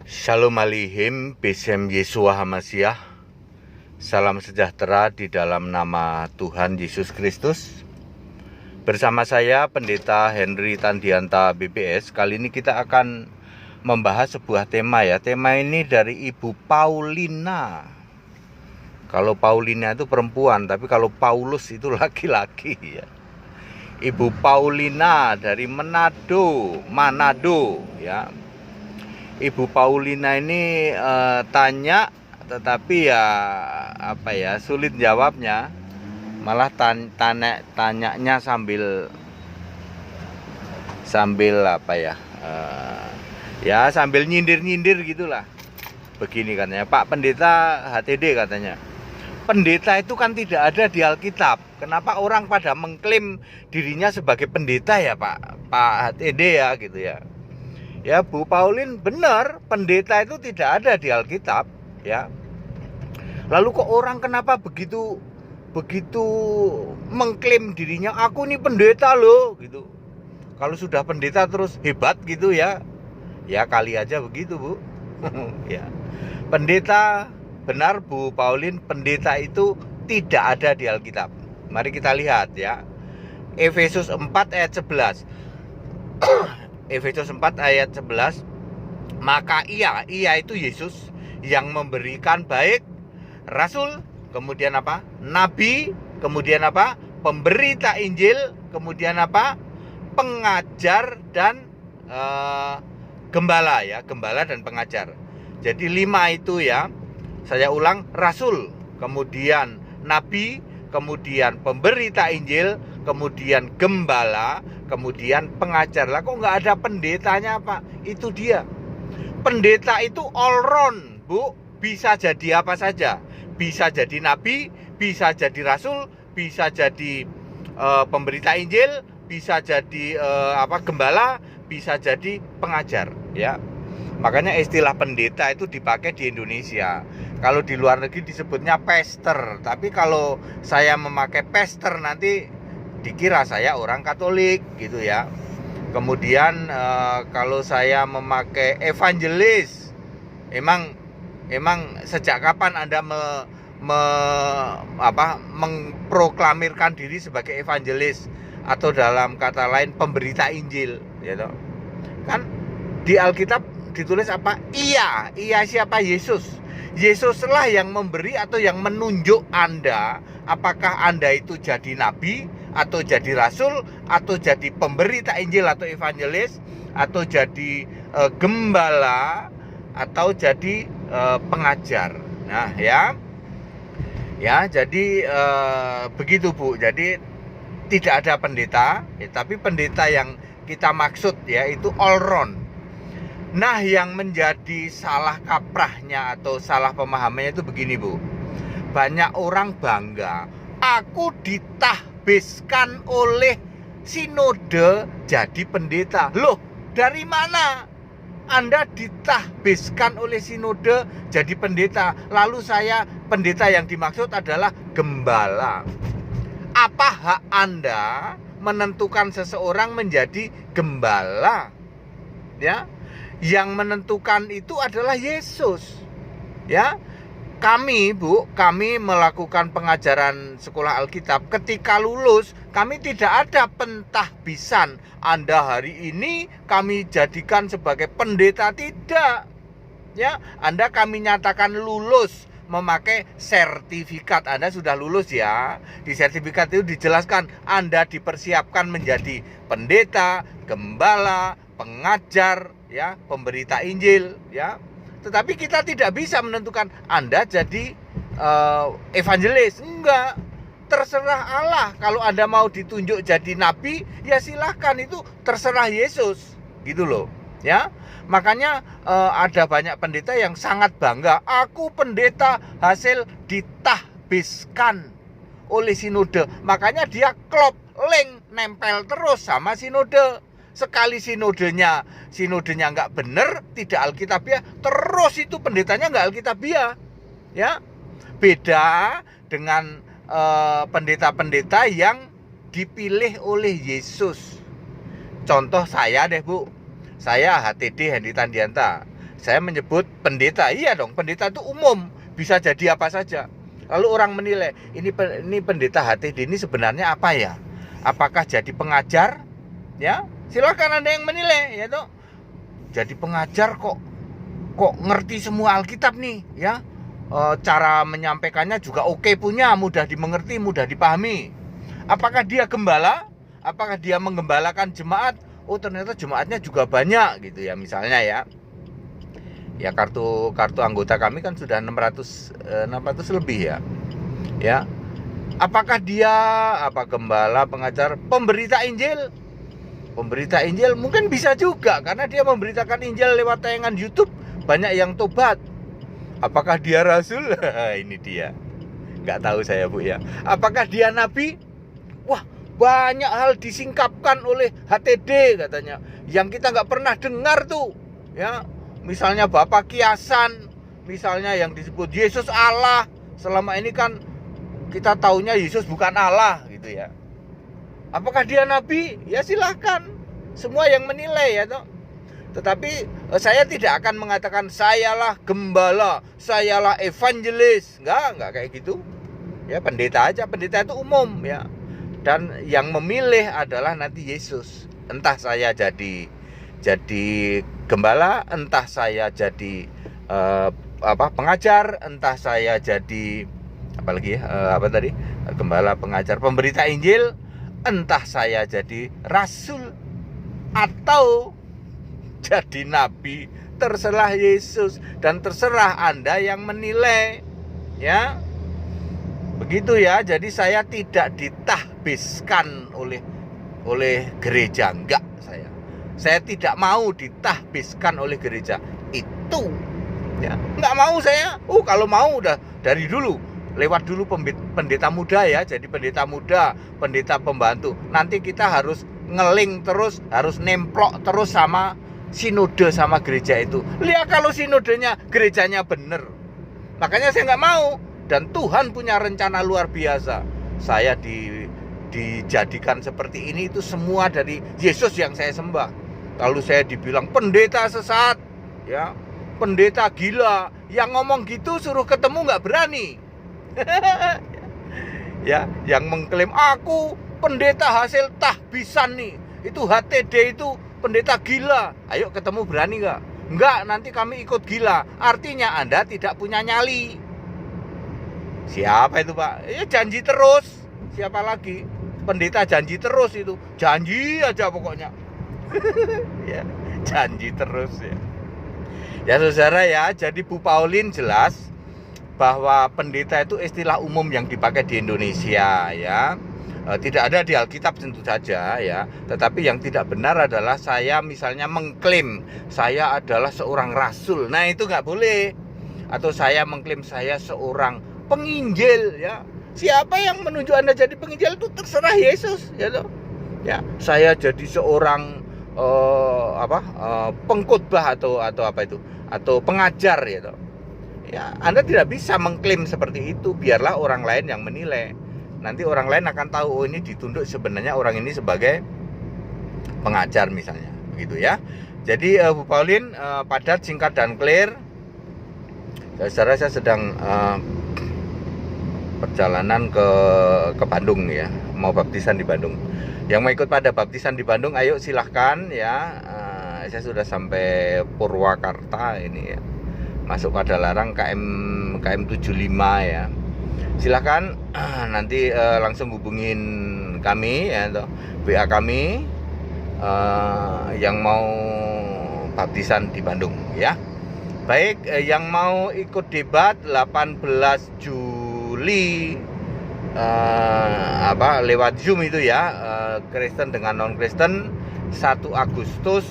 Shalom Alihim, Besem Yesua Hamasiah. Salam sejahtera di dalam nama Tuhan Yesus Kristus. Bersama saya Pendeta Henry Tandianta BPS. Kali ini kita akan membahas sebuah tema ya. Tema ini dari Ibu Paulina. Kalau Paulina itu perempuan, tapi kalau Paulus itu laki-laki ya. Ibu Paulina dari Manado ya. Ibu Paulina ini tanya, tetapi sulit jawabnya. Malah tanyanya sambil sambil nyindir gitulah. Begini katanya, Pak Pendeta HTD katanya. Pendeta itu kan tidak ada di Alkitab. Kenapa orang pada mengklaim dirinya sebagai pendeta ya Pak HTD ya gitu ya. Ya Bu Paulin benar, pendeta itu tidak ada di Alkitab ya. Lalu kok orang kenapa begitu mengklaim dirinya, aku nih pendeta loh gitu. Kalau sudah pendeta terus hebat gitu ya. Ya kali aja begitu Bu. Ya. Pendeta benar Bu Paulin, pendeta itu tidak ada di Alkitab. Mari kita lihat ya. Efesus 4 ayat 11. Efesus 4 ayat 11. Maka ia itu Yesus yang memberikan baik rasul, kemudian apa? Nabi, kemudian apa? Pemberita Injil, kemudian apa? Pengajar dan gembala ya, gembala dan pengajar. Jadi 5 itu ya. Saya ulang, rasul, kemudian nabi, kemudian pemberita Injil, kemudian gembala, kemudian pengajar. Lah kok nggak ada pendetanya Pak? Itu dia. Pendeta itu all round Bu, bisa jadi apa saja. Bisa jadi nabi, bisa jadi rasul, bisa jadi pemberita Injil, bisa jadi gembala, bisa jadi pengajar ya. Makanya istilah pendeta itu dipakai di Indonesia. Kalau di luar negeri disebutnya pastor. Tapi kalau saya memakai pastor nanti dikira saya orang Katolik gitu ya. Kemudian kalau saya memakai evangelis, emang sejak kapan Anda mengproklamirkan diri sebagai evangelis, atau dalam kata lain pemberita Injil gitu. Kan di Alkitab ditulis apa? Iya siapa? Yesus. Yesuslah yang memberi atau yang menunjuk Anda apakah Anda itu jadi nabi, atau jadi rasul, atau jadi pemberita Injil atau evangelis, atau jadi gembala, atau jadi pengajar. Nah ya jadi begitu Bu. Jadi tidak ada pendeta ya, tapi pendeta yang kita maksud ya itu all round. Nah yang menjadi salah kaprahnya atau salah pemahamannya itu begini Bu. Banyak orang bangga, aku ditahbiskan oleh sinode jadi pendeta. Loh, dari mana Anda ditahbiskan oleh sinode jadi pendeta? Lalu pendeta yang dimaksud adalah gembala. Apa hak Anda menentukan seseorang menjadi gembala? Ya, yang menentukan itu adalah Yesus. Ya, kami melakukan pengajaran sekolah Alkitab. Ketika lulus, kami tidak ada pentahbisan. Anda hari ini kami jadikan sebagai pendeta, tidak. Ya, Anda kami nyatakan lulus memakai sertifikat. Anda sudah lulus ya. Di sertifikat itu dijelaskan Anda dipersiapkan menjadi pendeta, gembala, pengajar ya, pemberita Injil ya. Tetapi kita tidak bisa menentukan Anda jadi evangelis. Enggak. Terserah Allah. Kalau Anda mau ditunjuk jadi nabi, ya silahkan, itu terserah Yesus. Gitu loh. Ya. Makanya ada banyak pendeta yang sangat bangga, aku pendeta hasil ditahbiskan oleh sinode. Makanya dia klop, link, nempel terus sama sinode. Sekali sinodenya nggak bener, tidak alkitabiah, terus itu pendetanya nggak alkitabiah. Ya, beda dengan pendeta-pendeta yang dipilih oleh Yesus. Contoh saya deh Bu, saya HTD Henry Tandianta. saya menyebut pendeta. Iya dong, pendeta itu umum, bisa jadi apa saja. Lalu orang menilai, ini pendeta HTD ini sebenarnya apa ya? Apakah jadi pengajar? Ya, silakan Anda yang menilai, ya toh. Jadi pengajar kok ngerti semua Alkitab nih, ya. Cara menyampaikannya juga oke punya, mudah dimengerti, mudah dipahami. Apakah dia gembala? Apakah dia menggembalakan jemaat? Oh, ternyata jemaatnya juga banyak gitu ya, misalnya ya. Ya kartu anggota kami kan sudah 600 lebih ya. Ya. Apakah dia gembala, pengajar, pemberita Injil? Pemberita Injil mungkin bisa juga karena dia memberitakan Injil lewat tayangan YouTube, banyak yang tobat. Apakah dia rasul? Ini dia. Nggak tahu saya, Bu ya. Apakah dia nabi? Wah, banyak hal disingkapkan oleh HTD katanya yang kita nggak pernah dengar tuh, ya. Misalnya Bapak Kiasan, misalnya yang disebut Yesus Allah. Selama ini kan kita taunya Yesus bukan Allah gitu ya. Apakah dia nabi? Ya silahkan, semua yang menilai ya toh. Tetapi saya tidak akan mengatakan sayalah gembala, sayalah evangelis. Enggak kayak gitu. Ya pendeta aja, pendeta itu umum ya. Dan yang memilih adalah nanti Yesus. Entah saya jadi gembala, entah saya jadi pengajar, entah saya jadi gembala, pengajar, pemberita Injil, entah saya jadi rasul atau jadi nabi, terserah Yesus dan terserah Anda yang menilai, ya. Begitu ya. Jadi saya tidak ditahbiskan oleh gereja, enggak saya. Saya tidak mau ditahbiskan oleh gereja. Itu ya, enggak mau saya. Kalau mau udah dari dulu. Lewat dulu pendeta muda ya, jadi pendeta muda, pendeta pembantu. Nanti kita harus ngeling terus, harus nemplok terus sama sinode, sama gereja itu. Lihat kalau sinodenya gerejanya bener. Makanya saya nggak mau. Dan Tuhan punya rencana luar biasa. Saya dijadikan seperti ini itu semua dari Yesus yang saya sembah. Lalu saya dibilang pendeta sesat, ya, pendeta gila. Yang ngomong gitu suruh ketemu nggak berani. Ya, yang mengklaim aku pendeta hasil tahbisan nih, itu HTD, itu pendeta gila. Ayo ketemu, berani nggak? Nggak, nanti kami ikut gila. Artinya Anda tidak punya nyali. Siapa itu Pak? Ya janji terus. Siapa lagi? Pendeta janji terus itu. Janji aja pokoknya. Ya, janji terus ya. Ya saudara ya, jadi Bu Pauline jelas bahwa pendeta itu istilah umum yang dipakai di Indonesia ya. Tidak ada di Alkitab tentu saja ya. Tetapi yang tidak benar adalah saya misalnya mengklaim saya adalah seorang rasul. Nah itu nggak boleh. Atau saya mengklaim saya seorang penginjil ya. Siapa yang menunjuk Anda jadi penginjil itu terserah Yesus ya toh. Ya, saya jadi seorang pengkhotbah atau apa itu, atau pengajar ya toh. Ya, Anda tidak bisa mengklaim seperti itu, biarlah orang lain yang menilai. Nanti orang lain akan tahu, oh ini ditunduk sebenarnya orang ini sebagai pengajar misalnya, begitu ya. Jadi Bu Pauline padat, singkat dan clear. Saudara, saya sedang perjalanan ke Bandung ya, mau baptisan di Bandung. Yang mau ikut pada baptisan di Bandung, ayo silahkan ya. Saya sudah sampai Purwakarta ini ya, masuk pada larang KM 75 ya. Silahkan nanti langsung hubungin kami ya, WA kami yang mau baptisan di Bandung ya. Baik, yang mau ikut debat 18 Juli lewat Zoom itu ya, Kristen dengan non Kristen. 1 Agustus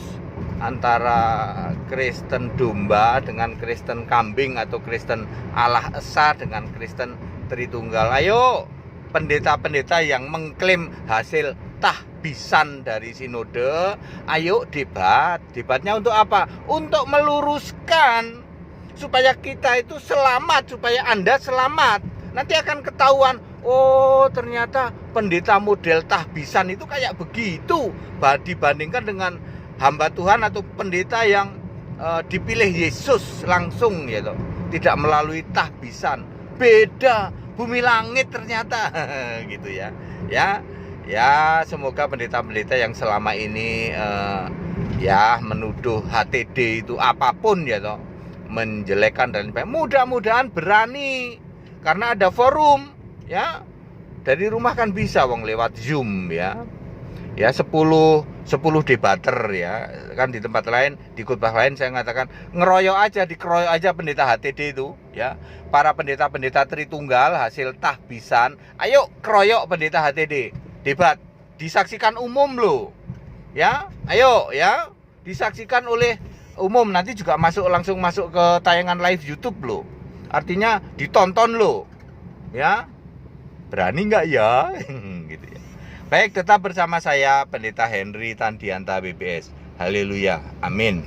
antara Kristen domba dengan Kristen kambing, atau Kristen Allah Esa dengan Kristen Tritunggal. Ayo pendeta-pendeta yang mengklaim hasil tahbisan dari sinode, ayo debat. Debatnya untuk apa? Untuk meluruskan supaya kita itu selamat, supaya Anda selamat. Nanti akan ketahuan, oh ternyata pendeta model tahbisan itu kayak begitu dibandingkan dengan hamba Tuhan atau pendeta yang dipilih Yesus langsung gitu, tidak melalui tahbisan. Beda bumi langit ternyata gitu ya. Ya semoga pendeta-pendeta yang selama ini ya menuduh HTD itu apapun ya toh, menjelekkan dan mudah-mudahan berani, karena ada forum ya. Dari rumah kan bisa wong lewat Zoom ya. Ya 10 debater ya. Kan di tempat lain, di khotbah lain saya mengatakan dikeroyok aja pendeta HTD itu ya. Para pendeta-pendeta Tritunggal hasil tahbisan, ayo keroyok pendeta HTD. Debat disaksikan umum loh. Ya, ayo ya, disaksikan oleh umum, nanti juga langsung masuk ke tayangan live YouTube loh. Artinya ditonton loh. Ya. Berani nggak ya? Gitu ya. Baik, tetap bersama saya Pendeta Henry Tandianta BPS. Haleluya. Amin.